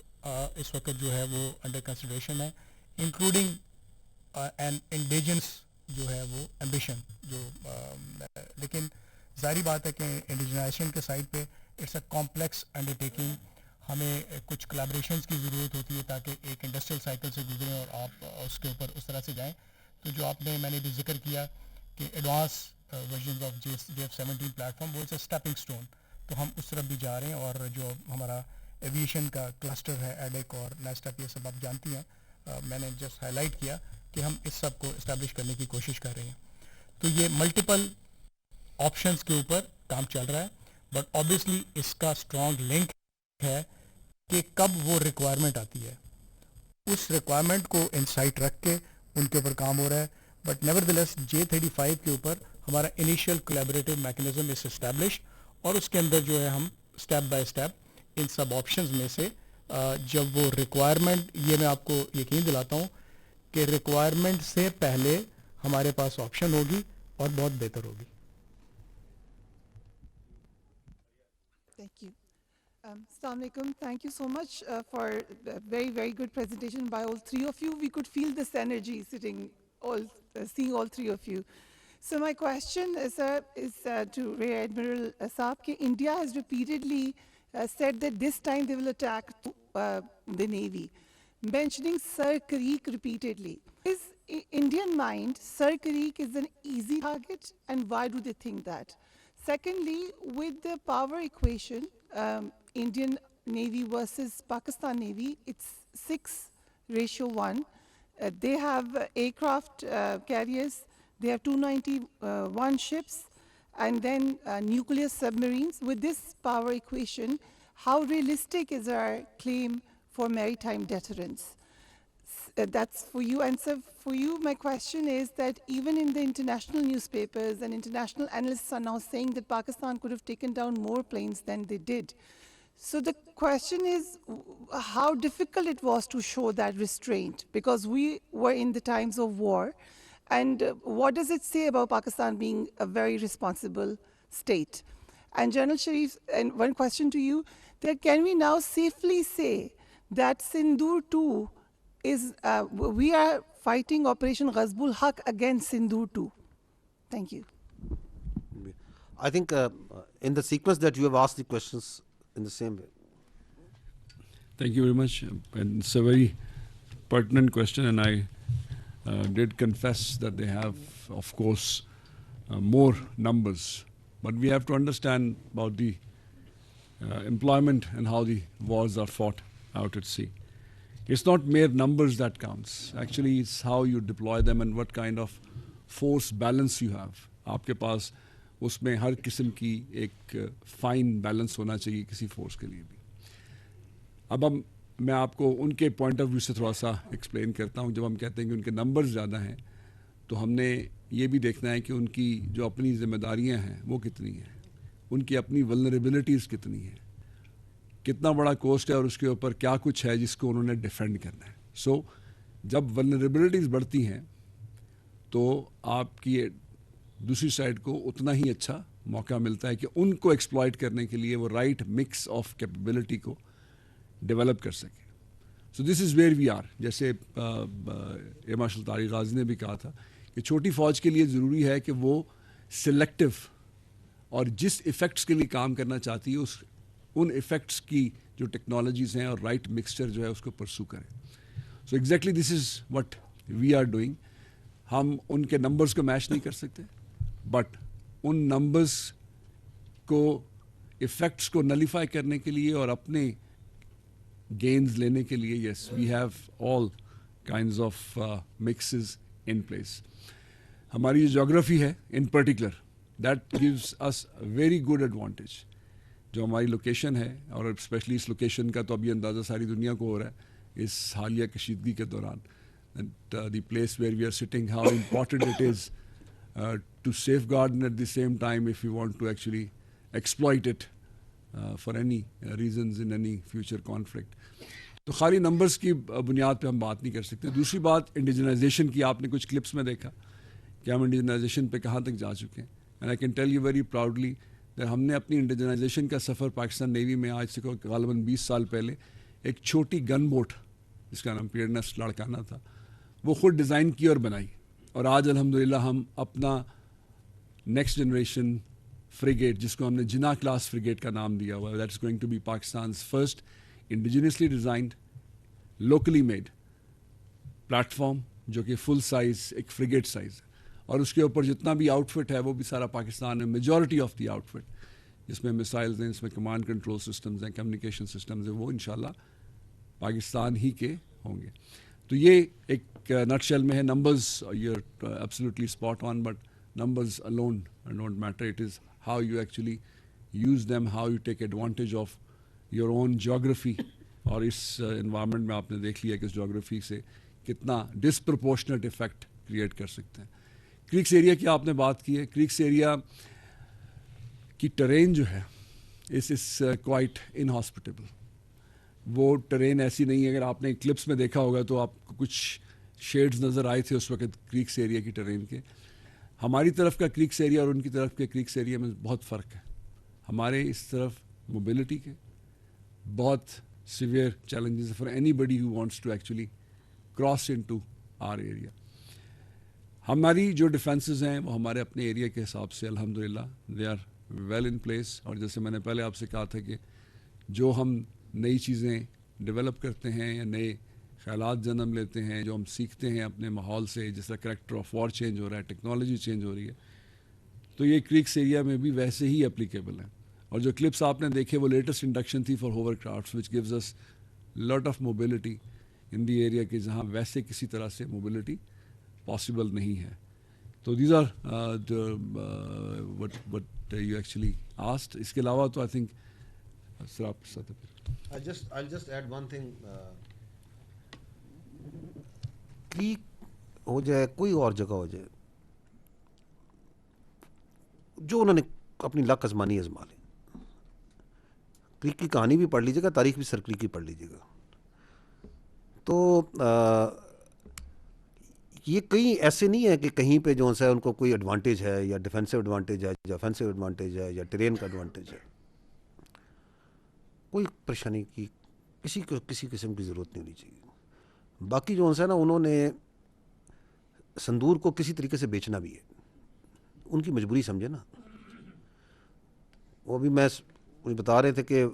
اس وقت جو ہے وہ انڈر کنسیڈریشن ہے، انکلوڈنگ این انڈیجنس جو ہے وہ ایمبیشن جو لیکن ظاہری بات ہے کہ انڈیجنائزیشن کے سائڈ پہ it's a complex undertaking. ہمیں کچھ کلیبریشنس کی ضرورت ہوتی ہے تاکہ ایک انڈسٹریل سائیکل سے گزریں اور آپ اس کے اوپر اس طرح سے جائیں. تو جو آپ نے میں نے بھی ذکر کیا کہ advance versions of JF-17 platform وہ اسٹیپنگ اسٹون، تو ہم اس طرف بھی جا رہے ہیں. اور جو ہمارا ایویشن کا کلسٹر ہے ایڈیک اور نیسٹیپ، یہ سب آپ جانتی ہیں. میں نے جسٹ ہائی لائٹ کیا کہ ہم اس سب کو اسٹیبلش کرنے کی کوشش کر رہے ہیں. تو یہ ملٹیپل آپشنس کے اوپر کام چل رہا ہے، بٹ آبویسلی اس کا اسٹرانگ لنک ہے کہ کب وہ ریکوائرمنٹ آتی ہے. اس ریکوائرمنٹ کو انسائٹ رکھ کے ان کے اوپر کام ہو رہا ہے. But never the less J-35 کے اوپر ہمارا انیشیل کولیبریٹو میکنزم اس اسٹیبلش، اور اس کے اندر جو ہے ہم step by step in sub options میں سے جب وہ ریکوائرمنٹ، یہ میں آپ کو یقین دلاتا ہوں کہ ریکوائرمنٹ سے پہلے ہمارے پاس آپشن ہوگی اور بہت بہتر ہوگی. Thank you. Assalamu alaikum. Thank you so much for a very, very good presentation by all three of you. We could feel this energy seeing all three of you. So my question is to Rear Admiral Saab ki India has repeatedly said that this time they will attack the Navy, mentioning Sir Creek repeatedly. Is Indian mind Sir Creek is an easy target, and why do they think that? Secondly, with the power equation, Indian Navy versus Pakistan Navy, it's 6:1. They have aircraft carriers, they have 291 ships, and then nuclear submarines. With this power equation, how realistic is our claim for maritime deterrence? That's for you. And so for you, my question is that even in the international newspapers and international analysts are now saying that Pakistan could have taken down more planes than they did. So the question is how difficult it was to show that restraint, because we were in the times of war. And what does it say about Pakistan being a very responsible state? And General Sharif, and one question to you, that can we now safely say that Sindoor 2 is, we are fighting Operation Ghazbul Haq against Sindoor 2? Thank you. I think in the sequence that you have asked the questions in the same way. Thank you very much. And it's a very pertinent question, and I did confess that they have, of course, more numbers. But we have to understand about the employment and how the wars are fought out at sea. It's not mere numbers that counts. Actually, it's how you deploy them and what kind of force balance you have. آپ کے پاس اس میں ہر قسم کی ایک fine balance ہونا چاہیے کسی force کے لیے بھی. اب میں آپ کو ان کے پوائنٹ آف ویو سے تھوڑا سا ایکسپلین کرتا ہوں. جب ہم کہتے ہیں کہ ان کے نمبرز زیادہ ہیں تو ہم نے یہ بھی دیکھنا ہے کہ ان کی جو اپنی ذمہ داریاں ہیں وہ کتنی ہیں, ان کی اپنی ولنریبلٹیز کتنی ہیں, کتنا بڑا کوسٹ ہے اور اس کے اوپر کیا کچھ ہے جس کو انہوں نے ڈیفینڈ کرنا ہے. سو جب ولنریبلٹیز بڑھتی ہیں تو آپ کی دوسری سائڈ کو اتنا ہی اچھا موقع ملتا ہے کہ ان کو ایکسپلائٹ کرنے کے لیے وہ رائٹ مکس آف کیپیبلٹی کو ڈیولپ کر سکے. سو دس از ویئر وی آر. جیسے ایئر مارشل طارق غازی نے بھی کہا تھا کہ چھوٹی فوج کے لیے ضروری ہے کہ وہ سلیکٹو اور جس ایفیکٹس کے لیے کام کرنا چاہتی ہے ان ایفیکٹس کی جو ٹیکنالوجیز ہیں اور رائٹ مکسچر جو ہے اس کو پرسو کریں. So exactly this is what we are doing. ہم ان کے نمبرز کو میچ نہیں کر سکتے, بٹ ان نمبرز کو ایفیکٹس کو نلیفائی کرنے کے لیے اور اپنے گینز لینے کے لیے yes we have all kinds of mixes in place. ہماری جو جغرافی ہے in particular that gives us very good advantage. جو ہماری لوکیشن ہے اور اسپیشلی اس لوکیشن کا تو ابھی اندازہ ساری دنیا کو ہو رہا ہے اس حالیہ کشیدگی کے دوران. The place where we are sitting, how important it is to safeguard and at the same time if you want to actually exploit it for any reasons in any future conflict. تو خالی numbers کی بنیاد پہ ہم بات نہیں کر سکتے. دوسری بات انڈیجنائزیشن کی, آپ نے کچھ کلپس میں دیکھا کہ ہم انڈیجنائزیشن پہ کہاں تک جا چکے ہیں. And I can tell you very proudly کہ ہم نے اپنی انڈیجنائزیشن کا سفر پاکستان نیوی میں آج سے غالباً 20 سال پہلے ایک چھوٹی گن بوٹ جس کا نام پیئرنس لاڑکانہ تھا وہ خود ڈیزائن کی اور بنائی, اور آج الحمدللہ ہم اپنا نیکسٹ جنریشن فریگیٹ جس کو ہم نے جنا کلاس فریگیٹ کا نام دیا ہوا, that is going to be Pakistan's first indigenously designed locally made platform جو کہ فل سائز ایک فریگیٹ سائز ہے, اور اس کے اوپر جتنا بھی آؤٹ فٹ ہے وہ بھی سارا پاکستان ہے. Majority of the outfit جس میں میسائلز ہیں, اس میں کمانڈ کنٹرول سسٹمز ہیں, کمیونیکیشن سسٹمز ہیں, وہ انشاءاللہ پاکستان ہی کے ہوں گے. تو یہ ایک نٹ شیل میں ہے. Numbers you are absolutely spot on, but numbers alone don't matter. It is how you actually use them, how you take advantage of your own geography. اور اس انوائرمنٹ میں آپ نے دیکھ لیا کہ اس جغرافی سے کتنا ڈسپرپورشنٹ افیکٹ کریٹ کر سکتے ہیں. کریکس ایریا کی آپ نے بات کی ہے. کریکس ایریا کی ٹرین جو ہے اس کوائٹ انہاسپٹیبل. وہ ٹرین ایسی نہیں ہے, اگر آپ نے کلپس میں دیکھا ہوگا تو آپ کو کچھ شیڈز نظر آئے تھے اس وقت کریکس ایریا کی ٹرین کے. ہماری طرف کا کریکس ایریا اور ان کی طرف کے کریکس ایریا میں بہت فرق ہے. ہمارے اس طرف موبلٹی کے بہت severe challenges for anybody who wants to actually cross into our area. ہماری جو ڈیفینسز ہیں وہ ہمارے اپنے ایریا کے حساب سے الحمدللہ they are well in place. اور جیسے میں نے پہلے آپ سے کہا تھا کہ جو ہم نئی چیزیں ڈیولپ کرتے ہیں یا نئے خیالات جنم لیتے ہیں, جو ہم سیکھتے ہیں اپنے ماحول سے, جس طرح کریکٹر آف وار چینج ہو رہا ہے, ٹیکنالوجی چینج ہو رہی ہے, تو یہ کریکس ایریا میں بھی ویسے ہی اپلیکیبل ہیں. اور جو کلپس آپ نے دیکھے وہ لیٹسٹ انڈکشن تھی for hovercrafts which gives us lot of mobility in the area کے جہاں ویسے کسی طرح سے موبلٹی پاسبل نہیں ہے. تو these are what you actually asked. اس کے علاوہ تو آئی تھنک سر آپ I'll just add one thing. Creek ہو جائے کوئی اور جگہ ہو جائے, جو انہوں نے اپنی لک آزمانی آزما لیں. کریک کی کہانی بھی پڑھ لیجیے گا, تاریخ بھی سر کریک کی پڑھ لیجیے گا. تو یہ کہیں ایسے نہیں ہے کہ کہیں پہ جو ہے ان کو کوئی ایڈوانٹیج ہے یا ڈیفینسو ایڈوانٹیج ہے یا افینسو ایڈوانٹیج ہے یا ٹرین کا ایڈوانٹیج ہے. کوئی پریشانی کی کسی کو کسی قسم کی ضرورت نہیں ہونی چاہیے. باقی جو ہے نا انہوں نے سندور کو کسی طریقے سے بیچنا بھی ہے, ان کی مجبوری سمجھے نا. وہ بھی میں بتا رہے تھے کہ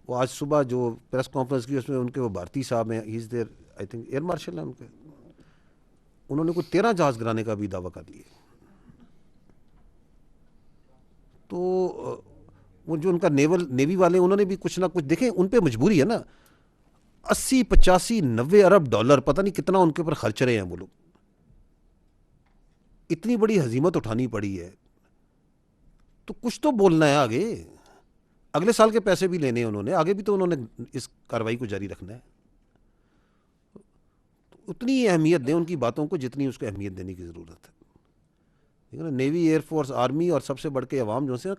وہ آج صبح جو پریس کانفرنس کی اس میں ان کے وہ بھارتی صاحب ہیں, he is there I think air marshal ہیں ان کے, انہوں نے کوئی 13 جہاز گرانے کا بھی دعویٰ کر لیے. تو وہ جو ان کا نیوی والے انہوں نے بھی کچھ نہ کچھ دیکھیں, ان پہ مجبوری ہے نا. 80 85 90 ارب ڈالر پتہ نہیں کتنا ان کے اوپر خرچ رہے ہیں وہ لوگ. اتنی بڑی ہزیمت اٹھانی پڑی ہے. تو کچھ تو بولنا ہے آگے. اگلے سال کے پیسے بھی لینے ہیں انہوں نے, آگے بھی تو انہوں نے اس کارروائی کو جاری رکھنا ہے. اتنی اہمیت دیں ان کی باتوں کو جتنی اس کو اہمیت دینے کی ضرورت ہے. ٹھیک ہے نا, نیوی, ایئر فورس, آرمی اور سب سے بڑھ کے عوام جو سے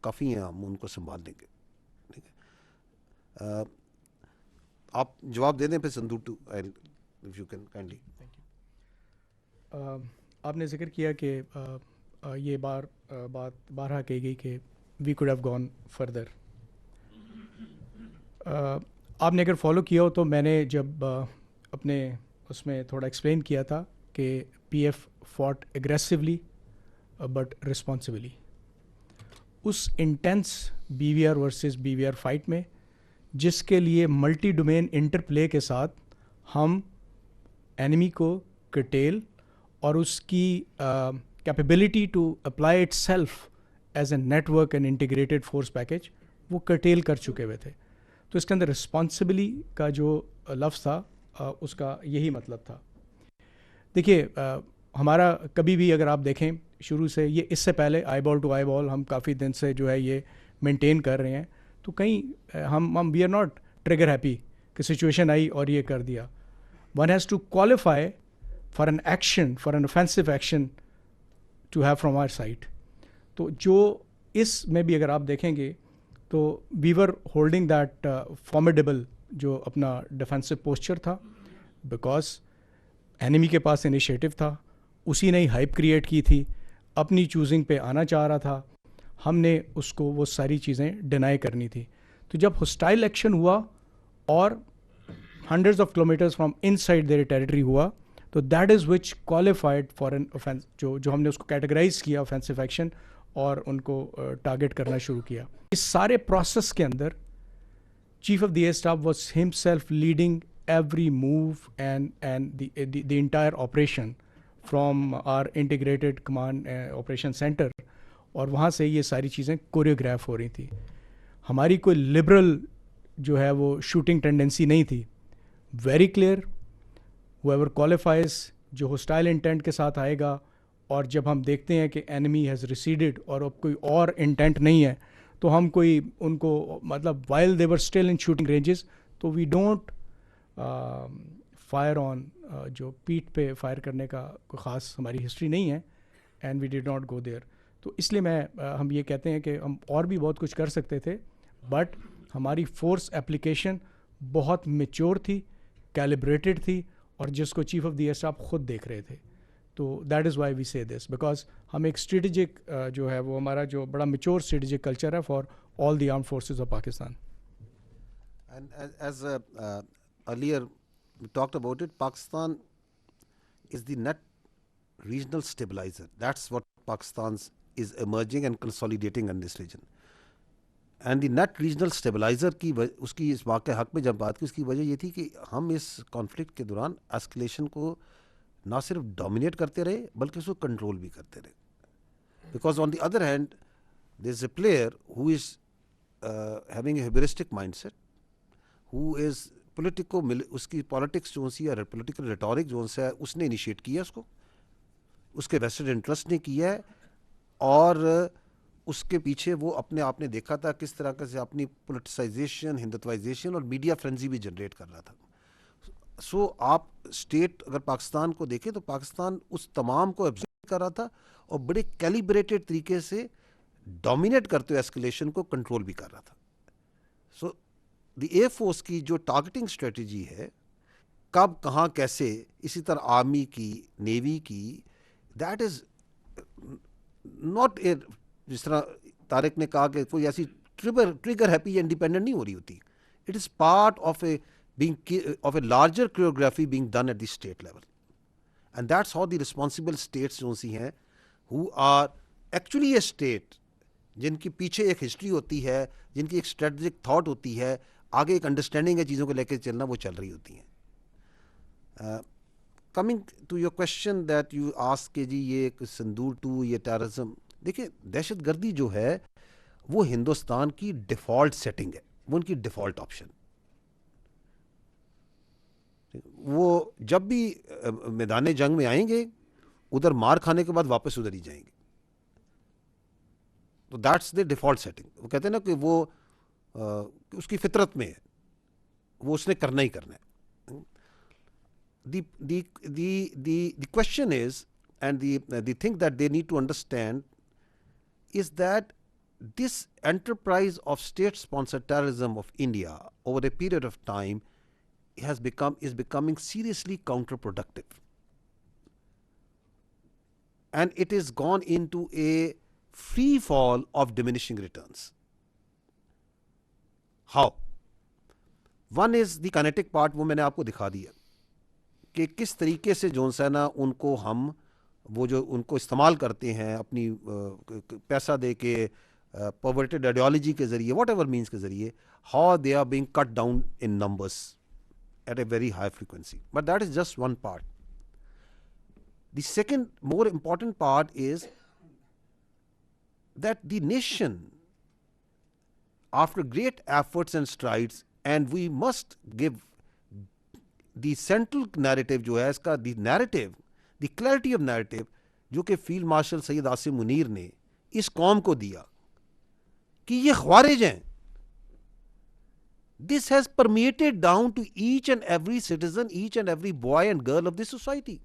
کافی ہیں, ہم ان کو سنبھال لیں گے. ٹھیک ہے, آپ جواب دے دیں پھر Sindoor two, if you can kindly. آپ نے ذکر کیا کہ یہ بات بارہا کہی گئی کہ we could have gone further. آپ نے اگر فالو کیا ہو تو میں نے جب اپنے اس میں تھوڑا ایکسپلین کیا تھا کہ P F fought aggressively but responsibly. اس intense B V R versus B V R fight میں, جس کے لیے ملٹی ڈومین انٹر پلے کے ساتھ ہم اینیمی کو کٹیل اور اس کی capability to apply itself as a network and integrated force package وہ کٹیل کر چکے ہوئے تھے. تو اس کے اندر رسپانسبلی کا جو لفظ تھا اس کا یہی مطلب تھا. دیکھیے, ہمارا کبھی بھی اگر آپ دیکھیں شروع سے, یہ اس سے پہلے آئی بال ٹو آئی بال ہم کافی دن سے جو ہے یہ مینٹین کر رہے ہیں, تو کہیں ہم we are not trigger happy کہ سچویشن آئی اور یہ کر دیا. One has to qualify for an action, for an offensive action to have from our side. تو جو اس میں بھی اگر آپ دیکھیں گے تو وی ور ہولڈنگ دیٹ فارمیڈیبل جو اپنا ڈیفینسو پوسچر تھا, بیکاز اینیمی کے پاس انیشیٹو تھا, اسی نے ہی ہائپ کریٹ کی تھی, اپنی چوزنگ پہ آنا چاہ رہا تھا, ہم نے اس کو وہ ساری چیزیں ڈینائی کرنی تھی. تو جب ہوسٹائل ایکشن ہوا اور hundreds of kilometres from inside their territory ہوا, تو that is which qualified for an offence, جو ہم نے اس کو کیٹیگرائز کیا اوفینسو ایکشن اور ان کو ٹارگیٹ کرنا شروع کیا. اس سارے پروسیس کے اندر chief of the air staff was himself leading every move and the entire operation from our integrated command operation centre, اور وہاں سے یہ ساری چیزیں کوریوگراف ہو رہی تھی. ہماری کوئی لبرل جو ہے وہ شوٹنگ ٹینڈنسی نہیں تھی. ویری کلیئر, whoever qualifies جو ہوسٹائل انٹینٹ کے ساتھ آئے گا, اور جب ہم دیکھتے ہیں کہ اینیمی ہیز ریسیڈڈ اور اب کوئی اور انٹینٹ نہیں ہے, تو ہم کوئی ان کو مطلب while they were still in shooting ranges, تو وی ڈونٹ فائر آن, جو پیٹھ پہ فائر کرنے کا کوئی خاص ہماری ہسٹری نہیں ہے, and we did not go there. تو اس لیے ہم یہ کہتے ہیں کہ ہم اور بھی بہت کچھ کر سکتے تھے, بٹ ہماری فورس اپلیکیشن بہت میچور تھی, کیلیبریٹڈ تھی, اور جس کو chief of the air staff خود دیکھ رہے تھے. تو دیٹ از وائی وی سے دس, بیکاز ہم ایک اسٹریٹجک جو ہے وہ ہمارا جو بڑا میچور اسٹریٹجک کلچر ہے for all the armed forces of Pakistan. And as earlier we talked about it, Pakistan is the net regional stabilizer. That's what Pakistan is emerging and consolidating in this region. And the net regional stabiliser کی اس کی اس واقع حق میں جب بات کی, اس کی وجہ یہ تھی کہ ہم اس کانفلکٹ کے دوران اسکلیشن کو نہ صرف ڈومینیٹ کرتے رہے بلکہ اس کو کنٹرول بھی کرتے رہے. Because on the other hand there is a player who is having a hubristic mindset, who is politico, اس کی پالیٹکس جو سی ہے, پولیٹیکل ریٹورک جو ہے اس نے انیشیٹ کیا, اس کو اس کے ویسٹڈ انٹرسٹ نے کیا ہے, اور اس کے پیچھے وہ اپنے آپ نے دیکھا تھا کس طرح سے اپنی پولیٹیسائزیشن, ہندوتوائزیشن اور میڈیا فرینزی بھی جنریٹ کر رہا تھا. سو آپ اسٹیٹ اگر پاکستان کو دیکھیں تو پاکستان اس تمام کو ایبزرو کر رہا تھا اور بڑے کیلیبریٹڈ طریقے سے ڈومینیٹ کرتے ہوئے ایسکلیشن کو کنٹرول بھی کر رہا تھا. سو دی ایئر فورس کی جو ٹارگیٹنگ اسٹریٹجی ہے, کب کہاں کیسے, اسی طرح آرمی کی, نیوی کی, دیٹ از ناٹ اے, جس طرح طارق نے کہا کہ کوئی ایسی ٹریگر ہیپی یا انڈیپینڈنٹ نہیں ہو رہی ہوتی. It is part of a larger choreography being done at the state level, and that's how the responsible states جو سی ہیں who are actually a state, جن کی پیچھے ایک ہسٹری ہوتی ہے, جن کی ایک اسٹریٹجک تھاٹ ہوتی ہے, آگے ایک انڈرسٹینڈنگ ہے چیزوں کو لے کے چلنا, وہ چل رہی ہوتی ہیں. Coming to your question that you ask کہ جی یہ سندور 2, یہ ٹیررزم, دیکھیں دہشت گردی جو ہے وہ ہندوستان کی ڈیفالٹ سیٹنگ ہے, وہ ان کی ڈیفالٹ آپشن. وہ جب بھی میدان جنگ میں آئیں گے ادھر مار کھانے کے بعد واپس ادھر ہی جائیں گے. تو دیٹس دا ڈیفالٹ سیٹنگ. وہ کہتے ہیں نا کہ وہ اس کی فطرت میں ہے, وہ اس نے کرنا ہی کرنا ہے. The question is, and the thing that they need to understand is that this enterprise of state-sponsored terrorism of India over a period of time is becoming seriously counterproductive, and it has gone into a free fall of diminishing returns. How? One is the kinetic part, وہ میں نے آپ کو دکھا دیا کہ کس طریقے سے جو ہے نا ان کو ہم وہ جو ان کو استعمال کرتے ہیں اپنی پیسہ دے کے پرورٹڈ آئیڈیالوجی کے ذریعے, واٹ ایور مینس کے ذریعے, how they are being cut down in numbers at a very high frequency. But that is just one part. The second more important part is that the nation, after great efforts and strides, and we must give the central narrative جو ہے اس کا, the narrative, the clarity of narrative جو کہ field marshal Syed Asim Munir نے اس قوم کو دیا کہ یہ خوارج ہیں. This has permeated down to each and every citizen, each and every boy and girl of this society.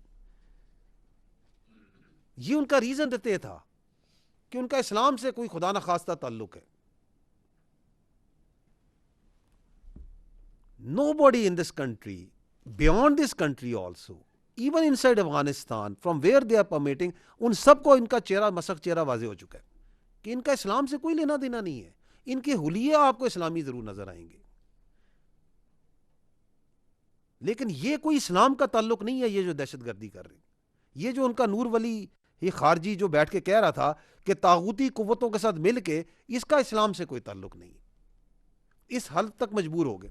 یہ ان کا ریزن رہتے تھا کہ ان کا اسلام سے کوئی خدا نخواستہ تعلق ہے. Nobody in this country, beyond this country also, even inside Afghanistan, from where they are permitting, ان سب کو ان کا چہرہ مسخ چہرہ واضح ہو چکا ہے کہ ان کا اسلام سے کوئی لینا دینا نہیں ہے. ان کے حلیے آپ کو اسلامی ضرور نظر آئیں گے, لیکن یہ کوئی اسلام کا تعلق نہیں ہے. یہ جو دہشت گردی کر رہے ہیں, یہ جو ان کا نور ولی یہ خارجی جو بیٹھ کے کہہ رہا تھا کہ طاغوتی قوتوں کے ساتھ مل کے, اس کا اسلام سے کوئی تعلق نہیں. اس حد تک مجبور ہو گئے.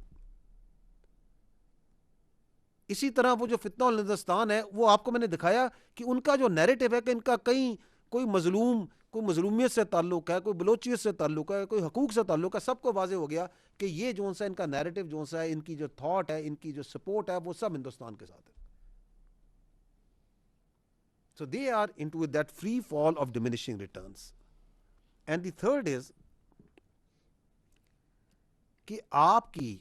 اسی طرح وہ جو فتنہ الہندوستان ہے, وہ آپ کو میں نے دکھایا کہ ان کا جو نیریٹو ہے کہ ان کا کہیں کوئی مظلوم, کوئی مظلومیت سے تعلق ہے, کوئی بلوچیت سے تعلق ہے, کوئی حقوق سے تعلق ہے, سب کو واضح ہو گیا کہ یہ جو سا ان کا نیریٹو جو سا ہے, ان کی جو تھاٹ ہے, ان کی جو سپورٹ ہے, وہ سب ہندوستان کے ساتھ ہے. So they are into that free fall of diminishing returns. And the third is کہ آپ کی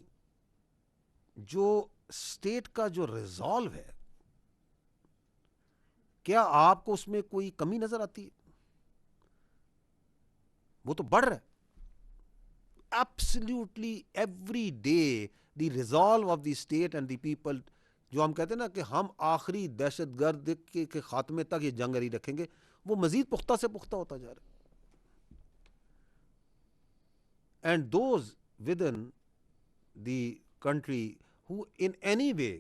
جو اسٹیٹ کا جو ریزالو ہے, کیا آپ کو اس میں کوئی کمی نظر آتی ہے؟ وہ تو بڑھ رہا ہے. Absolutely every day the resolve of the state and the people, جو ہم کہتے ہیں نا کہ ہم آخری دہشت گرد کے خاتمے تک یہ جنگ جاری رکھیں گے, وہ مزید پختہ سے پختہ ہوتا جا رہا ہے. And those within the country who in any way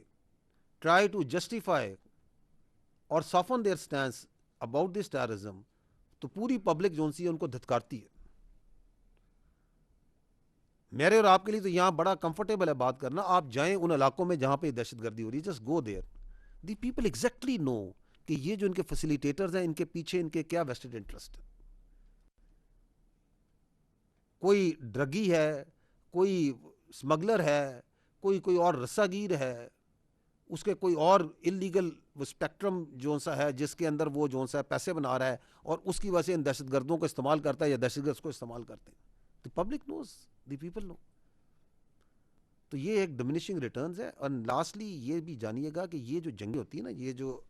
try to justify or soften their stance about this terrorism, تو پوری پبلک جو سی ہے ان کو دھتکارتی ہے. میرے اور آپ کے لیے تو یہاں بڑا کمفرٹیبل ہے بات کرنا. آپ جائیں ان علاقوں میں جہاں پہ دہشت گردی ہو رہی ہے, just go there. The people exactly know کہ یہ جو ان کے فیسیلیٹیٹرز ہیں, ان کے پیچھے ان کے کیا ویسٹڈ انٹرسٹ ہے. کوئی ڈرگی ہے, کوئی اسمگلر ہے, کوئی اور رسا گیر ہے, اس کے کوئی اور انلیگل اسپیکٹرم جو سا ہے جس کے اندر وہ جو سا پیسے بنا رہا ہے, اور اس کی وجہ سے ان دہشت گردوں کو استعمال کرتا ہے یا دہشت گرد کو استعمال کرتے ہیں. The public knows, the people know. تو یہ ایک ڈمینشنگ ریٹرنز ہے. اور لاسٹلی یہ بھی جانیے گا کہ یہ جو جنگیں ہوتی ہیں نا, یہ جو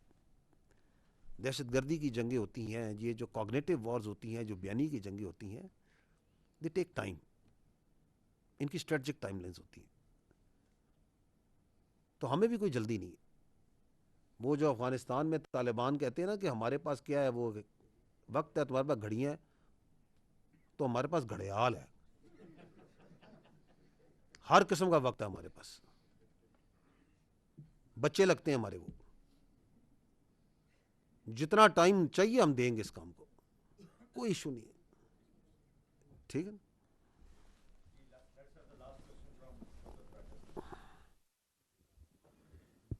دہشت گردی کی جنگیں ہوتی ہیں, یہ جو کوگنیٹو وارز ہوتی ہیں, جو بیانی کی جنگیں ہوتی ہیں, دے ٹیک ٹائم. ان کی اسٹریٹجک ٹائم لائنز ہوتی ہیں. تو ہمیں بھی کوئی جلدی نہیں ہے. وہ جو افغانستان میں طالبان کہتے ہیں نا کہ ہمارے پاس کیا ہے, وہ وقت ہے, تمہارے پاس گھڑیاں ہیں, تو ہمارے پاس گھڑیال ہے. ہر قسم کا وقت ہے ہمارے پاس. بچے لگتے ہیں ہمارے, وہ جتنا ٹائم چاہیے ہم دیں گے اس کام کو, کوئی ایشو نہیں ہے. ٹھیک ہے.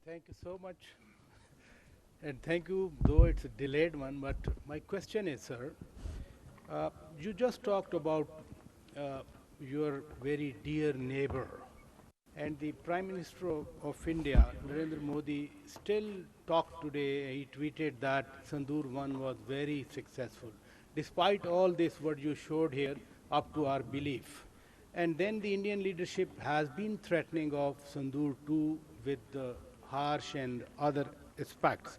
Thank you so much. And thank you, though it's a delayed one, but my question is, sir, you just talked about your very dear neighbor, and the Prime Minister of India, Narendra Modi, still talked today. He tweeted that Sandur 1 was very successful. despite all this what you showed here, up to our belief. And then the Indian leadership has been threatening of Sindoor 2 with harsh and other aspects.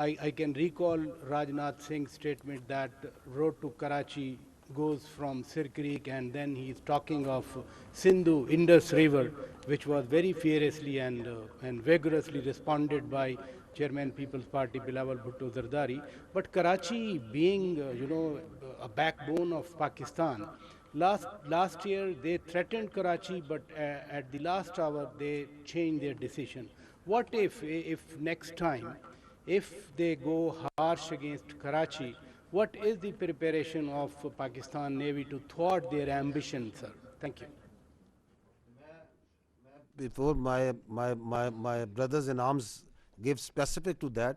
I can recall Rajnath Singh's statement that road to Karachi goes from Sir Creek, and then he's talking of Sindhu, Indus River, which was very furiously and vigorously responded by Chairman People's Party Bilawal Bhutto Zardari. But Karachi being, a backbone of Pakistan, last year they threatened Karachi, but at the last hour they changed their decision. What if next time, if they go harsh against Karachi, what is the preparation of Pakistan Navy to thwart their ambition, sir? Thank you. Before my brothers in arms give specific to that,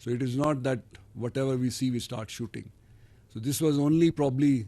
So it is not that whatever we see we start shooting. So this was only probably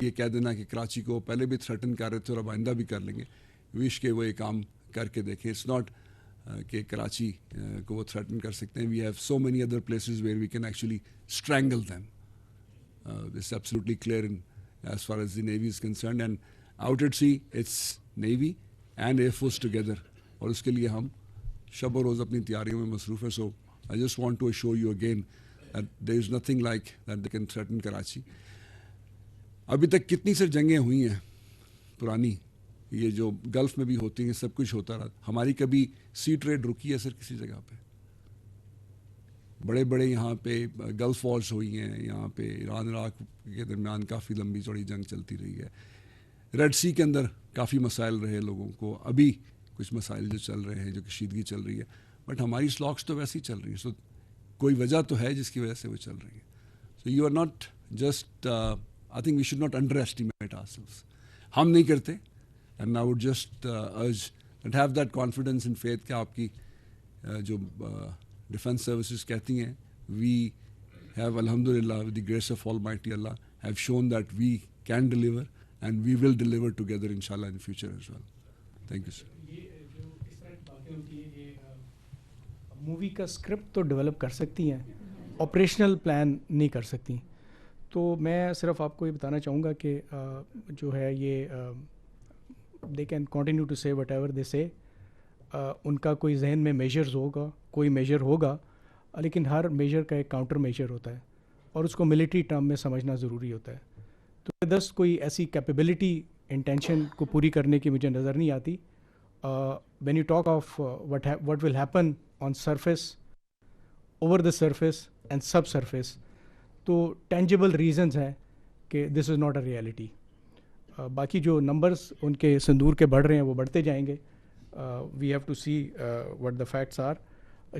کہ یہ کہہ دینا کہ کراچی کو پہلے بھی threaten کر رہے تھے اور اب آئندہ بھی کر لیں گے. وش کہ وہ یہ کام کر کے دیکھیں. اٹس ناٹ کہ کراچی کو وہ تھریٹن کر سکتے ہیں. We have so many other places where we can actually strangle them. It's absolutely clear as far as the Navy is concerned, and out at sea it's Navy and Air Force together, اور اس کے لیے ہم شب و روز اپنی تیاریوں میں مصروف ہیں. So I just want to assure you again that there is nothing like that they can threaten Karachi. ابھی تک کتنی سر جنگیں ہوئی ہیں پرانی, یہ جو گلف میں بھی ہوتی ہیں, سب کچھ ہوتا رہا. ہماری کبھی سی ٹریڈ رکی ہے سر کسی جگہ پہ؟ بڑے بڑے یہاں پہ گلف وارز ہوئی ہیں, یہاں پہ ایران عراق کے درمیان کافی لمبی چوڑی جنگ چلتی رہی ہے. ریڈ سی کے اندر کافی مسائل رہے لوگوں کو, ابھی کچھ مسائل جو چل رہے ہیں, جو کشیدگی چل رہی ہے, بٹ ہماری سلاکس تو ویسے ہی چل رہی ہیں. سو کوئی وجہ تو ہے جس کی وجہ سے وہ چل رہی ہے. So you are not just, I think we should not underestimate ourselves. ہم نہیں کرتے, and I would just urge that have that confidence and faith کہ آپ کی جو ڈیفینس سروسز کہتی ہیں, وی ہیو الحمد للہ with the grace of almighty Allah have shown that we can deliver and we will deliver together ان شاء اللہ in future as well. Thank you sir. Movie کا اسکرپٹ تو ڈیولپ کر سکتی ہیں, آپریشنل پلان نہیں کر سکتی. تو میں صرف آپ کو یہ بتانا چاہوں گا کہ جو ہے یہ دے کین کنٹینیو ٹو سے وٹ ایور دے سے. ان کا کوئی ذہن میں میجرز ہوگا, کوئی میجر ہوگا, لیکن ہر میجر کا ایک کاؤنٹر میجر ہوتا ہے اور اس کو ملٹری ٹرم میں سمجھنا ضروری ہوتا ہے. تو 10 کوئی ایسی کیپیبلٹی انٹینشن کو پوری کرنے کی مجھے نظر نہیں آتی. When you talk of what will happen on surface, over the surface and sub surface, تو ٹینجیبل ریزنز ہیں کہ دس از ناٹ اے ریئلٹی. باقی جو نمبرز ان کے صندور کے بڑھ رہے ہیں وہ بڑھتے جائیں گے. We have to see what the facts are.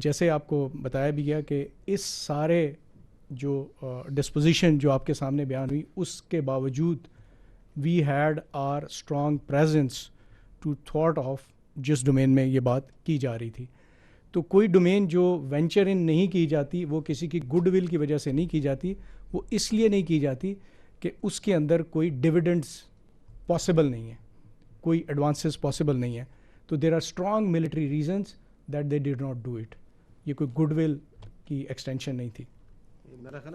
جیسے آپ کو بتایا بھی گیا کہ اس سارے جو ڈسپوزیشن جو آپ کے سامنے بیان ہوئی, اس کے باوجود we had our strong presence to thought of جس ڈومین میں یہ بات کی جا رہی تھی. تو کوئی ڈومین جو وینچر ان نہیں کی جاتی وہ کسی کی گڈ ول کی وجہ سے نہیں کی جاتی, وہ اس لیے نہیں کی جاتی کہ اس کے اندر کوئی ڈویڈنڈس پاسبل نہیں ہے, کوئی ایڈوانسز پاسبل نہیں ہے. تو there are strong military reasons that they did not do it. یہ کوئی گڈ ول کی ایکسٹینشن نہیں تھی. میرا خیال